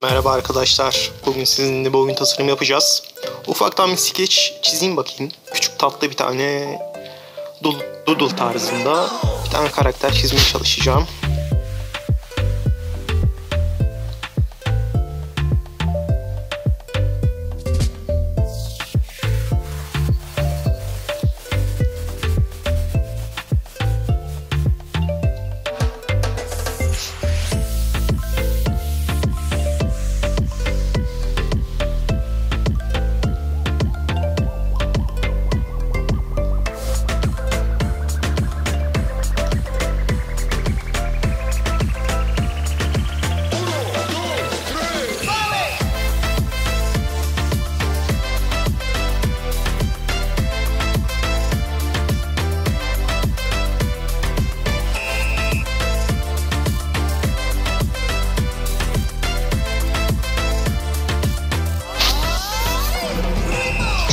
Merhaba arkadaşlar. Bugün sizinle bir oyun tasarım yapacağız. Ufaktan bir skeç çizeyim bakayım. Küçük tatlı bir tane doodle tarzında bir tane karakter çizmeye çalışacağım.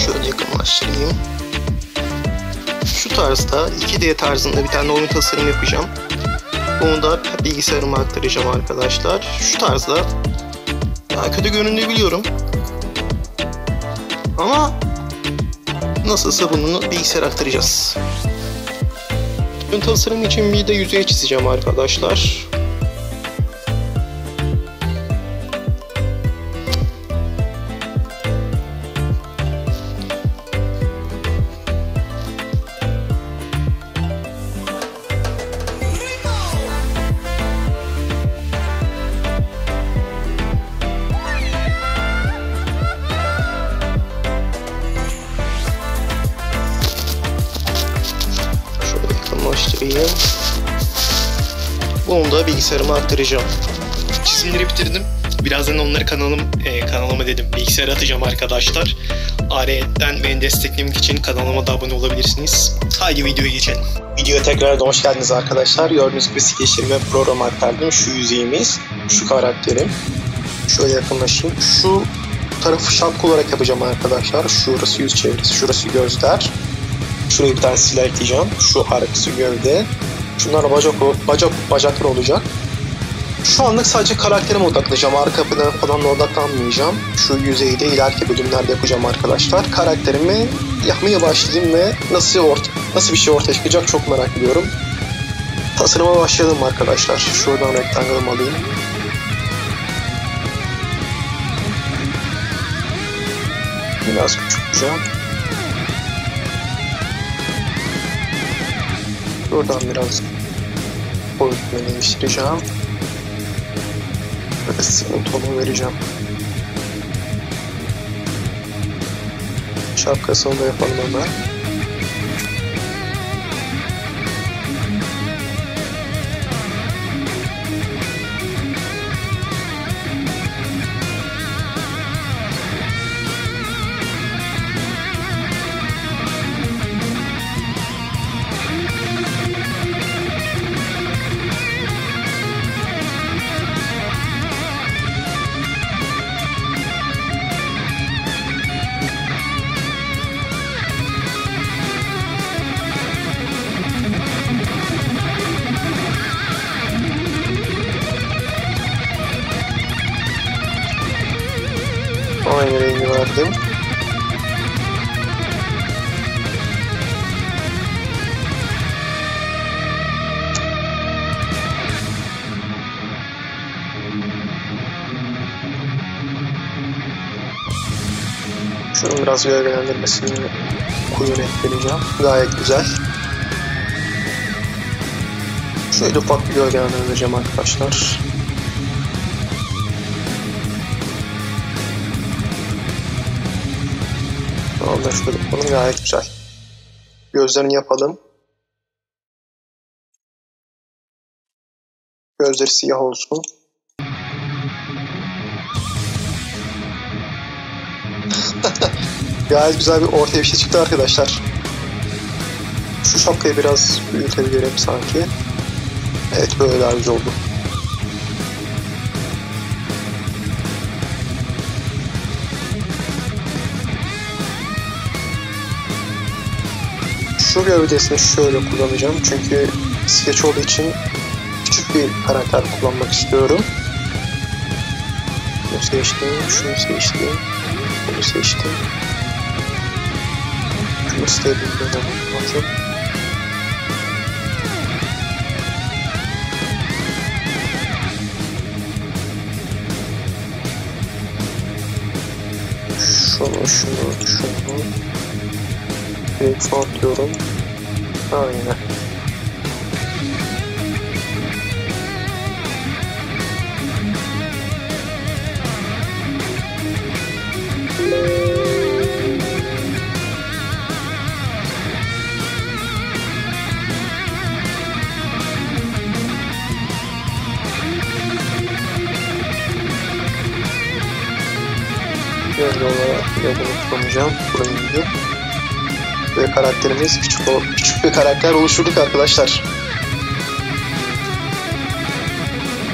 Şöyle yakınlaştırayım. Şu tarzda 2D tarzında bir tane oyun tasarım yapacağım. Bunu da bilgisayarıma aktaracağım arkadaşlar. Şu tarzda. Ya kötü göründüğünü biliyorum. Ama nasılsa bunu bilgisayara aktaracağız. Oyun tasarım için bir de yüzey çizeceğim arkadaşlar. Yakınlaştırayım. Bunu da bilgisayarıma aktaracağım. Çizimleri bitirdim. Birazdan onları kanalıma dedim. Bilgisayara atacağım arkadaşlar. Ayrıyeten beni desteklemek için kanalıma da abone olabilirsiniz. Haydi videoya geçelim. Videoya tekrardan hoş geldiniz arkadaşlar. Gördüğünüz gibi skeçlerime program aktardım. Şu yüzeyimiz, şu karakterim. Şöyle yakınlaşayım. Şu tarafı şapka olarak yapacağım arkadaşlar. Şurası yüz çevresi, şurası gözler. Şuraya bir tane silah ekleyeceğim. Şu arkası gövde. Şunlar bacaklar olacak. Şu anlık sadece karakterime odaklanacağım. Arka plana falan odaklanmayacağım. Şu yüzeyi de ileriki bölümlerde yapacağım arkadaşlar. Karakterimi yapmaya başlayayım ve nasıl bir şey ortaya çıkacak çok merak ediyorum. Tasarıma başlayalım arkadaşlar. Şuradan rektangle'ımı alayım. Biraz küçülteceğim. Buradan biraz boyutunu değiştireceğim. Böyle siyah tonu vereceğim. Şapkasını da yapalım hemen. Aynı rengi verdim. Şunun biraz gölgelendirmesini koyu renk vereceğim. Gayet güzel. Şöyle ufak bir gölgelendireceğim arkadaşlar. Ondan şöyle yapalım, gayet güzel. Gözlerini yapalım. Gözleri siyah olsun. Gayet güzel bir ortaya bir şey çıktı arkadaşlar. Şu şapkayı biraz büyütebilirim sanki. Evet, böyle daha güzel oldu. Şu gövdesini şöyle kullanacağım çünkü skeç olduğu için küçük bir karakter kullanmak istiyorum. seçtim, şunu seçtim, bunu seçtim. Şunu isteyebilirim lazım. Şunu. Direkt atıyorum. Aynen. Böyle olarak bunu kullanacağım. Burayı ve karakterimiz küçük bir karakter oluşturduk arkadaşlar.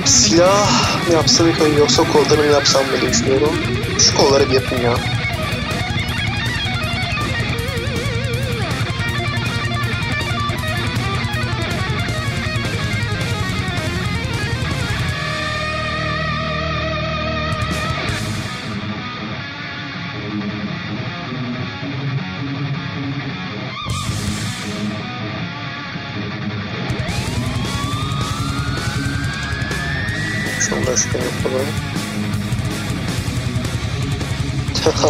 Silah mı yapsam yoksa kollarını mı yapsam diye düşünüyorum. Şu kolları bir yapayım ya. Şunu da şöyle yapalım.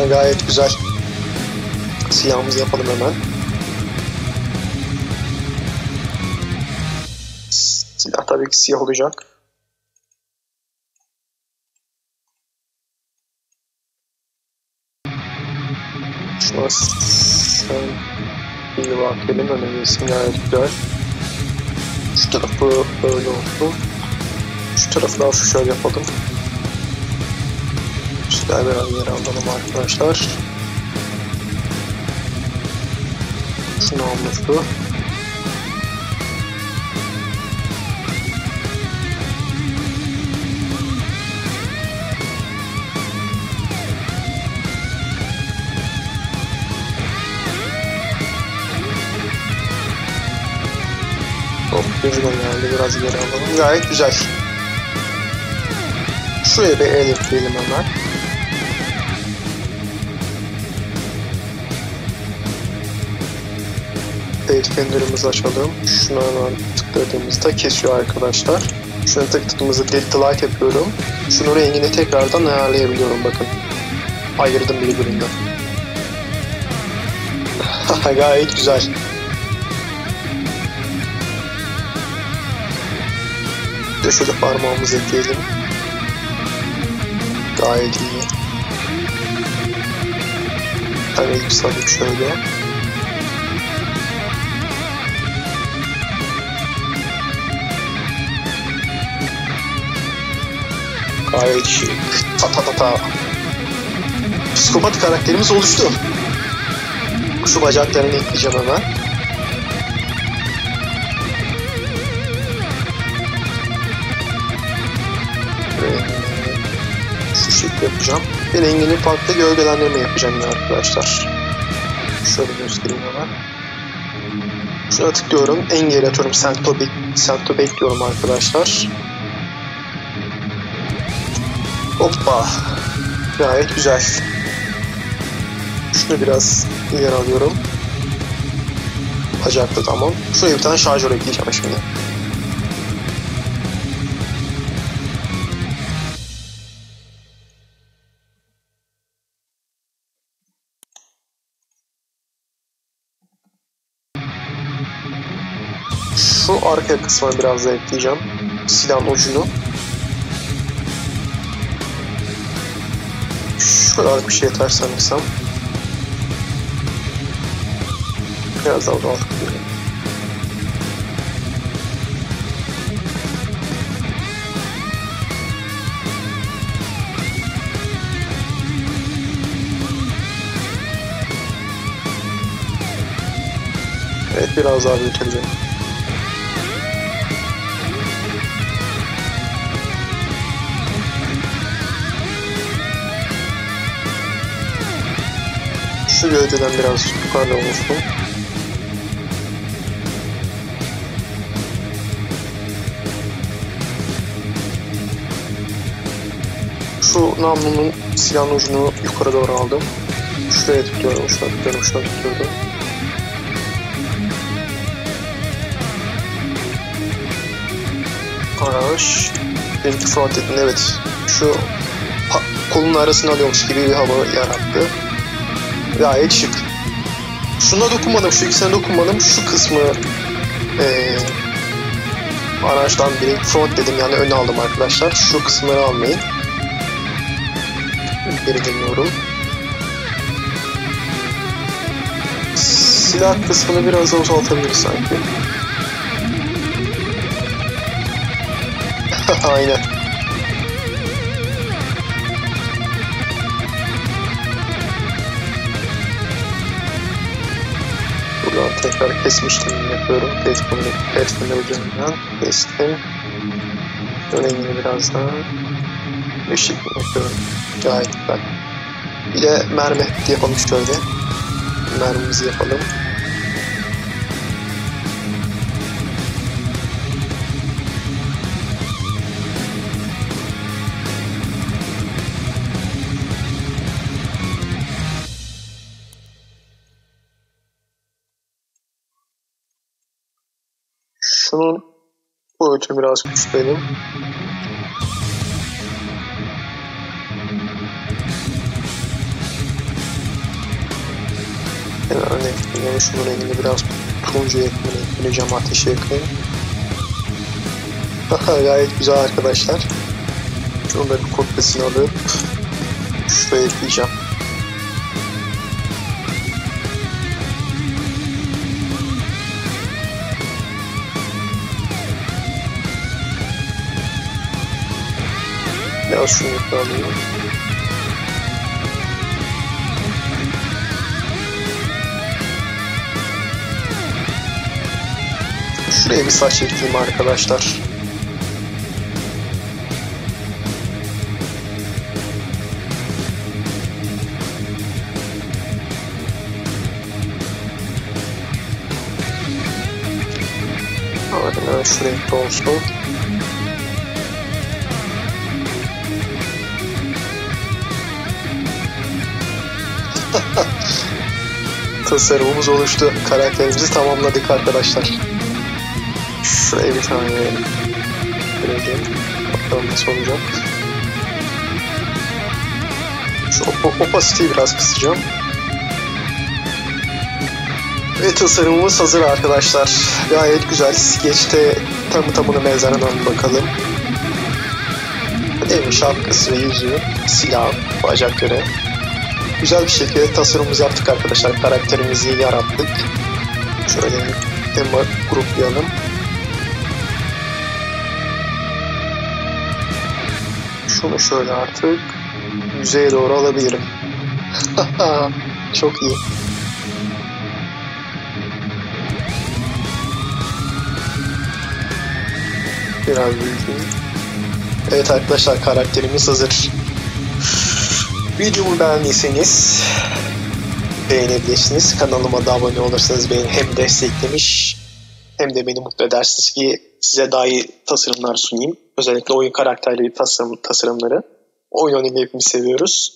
Gayet güzel. Silahımızı yapalım hemen. Silah tabii ki siyah olacak. Şuna sen bir bakalım, önemlisin, gayet güzel. Şu tarafı böyle olsun. Şu tarafı da şöyle yapalım. Silah biraz yer alalım arkadaşlar. Şunu almıştı. Düzgün geldi, biraz geri alalım. Gayet güzel. Şuraya bir el ekleyelim hemen. Pathfinder'ımızı açalım. Şunu hemen tıkladığımızda kesiyor arkadaşlar. Şunu tıkladığımızda delete yapıyorum. Şunun rengini tekrardan ayarlayabiliyorum, bakın. Ayırdım birbirinden. Gayet güzel. Bir de şöyle parmağımızı ekleyelim. Gayet iyi. Ben elbise alayım şöyle. Gayet iyi. Ta. Psikopat karakterimiz oluştu. Şu bacaklarını ekleyeceğim hemen. Şu şekilde yapacağım. Ve rengini farklı gölgelendirme yapacağım ya arkadaşlar. Şöyle göstereyim hemen. Şuna tıklıyorum. En geri atıyorum. Sento bekliyorum arkadaşlar. Hoppa. Gayet güzel. Şunu biraz ileri alıyorum. Bacaklı tamam. Şuraya bir tane şarjör ekleyeceğim şimdi. Şu arka kısmına biraz da ekleyeceğim. Silahın ucunu. Şu kadar bir şey yeter sanırsam. Biraz daha uzak diyorum. Evet, biraz daha büyütebilirim. Şu gövdeden biraz yukarıda olsun. şu namlunun silahın ucunu yukarı doğru aldım. Şuraya tutuyorum, şuna tutuyorum, şuna tutuyorum. Araç. Benimki front edin, evet. Şu kolun arasını alıyormuş gibi bir hava yarattı. Gayet şık. Şuna dokunmadım, şu ikisine dokunmadım. Şu kısmı araçtan direkt front dedim, yani ön aldım arkadaşlar. Şu kısımları almayın. Geri dönüyorum. Silah kısmını biraz daha uzatabiliriz sanki. Aynen. Buradan tekrar kesme işlemini yapıyorum. Kestim ucundan. Kestim. Rengini biraz daha ışık yapıyorum. Gayet güzel. Bir de mermi yapalım şöyle. Mermimizi yapalım. Şunun boyutunu biraz küçültelim. Yani şunun rengini biraz turuncuya ekleyelim. Ateşe yakayım. Gayet güzel arkadaşlar. Şunu da bir kopyasını alıp şuraya ekleyeceğim. Biraz şunu alayım. Şuraya bir saç ekleyeyim arkadaşlar. Aynen şu renkte olsun. Tasarımımız oluştu. Karakterimizi tamamladık arkadaşlar. Şuraya bir tane verelim. Bakalım nasıl olacak. Şu opaciteyi biraz kısacağım. Ve tasarımımız hazır arkadaşlar. Gayet güzel. Sketch'te tamına benzer, hemen bakalım. Değil, şapkası ve yüzü, silah, bacakları. Güzel bir şekilde tasarımımızı yaptık arkadaşlar. Karakterimizi yarattık. Şöyle hemen gruplayalım. Şunu şöyle artık yüzeye doğru alabilirim. Çok iyi. Biraz büyüteyim. Evet arkadaşlar, karakterimiz hazır. Videomu beğendiyseniz beğenebilirsiniz. Kanalıma da abone olursanız beni hem desteklemiş hem de beni mutlu edersiniz ki size daha iyi tasarımlar sunayım. Özellikle oyun karakterleri tasarımları. Oyun oynamayı hepimiz seviyoruz.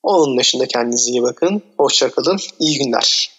Onun dışında kendinize iyi bakın. Hoşça kalın. İyi günler.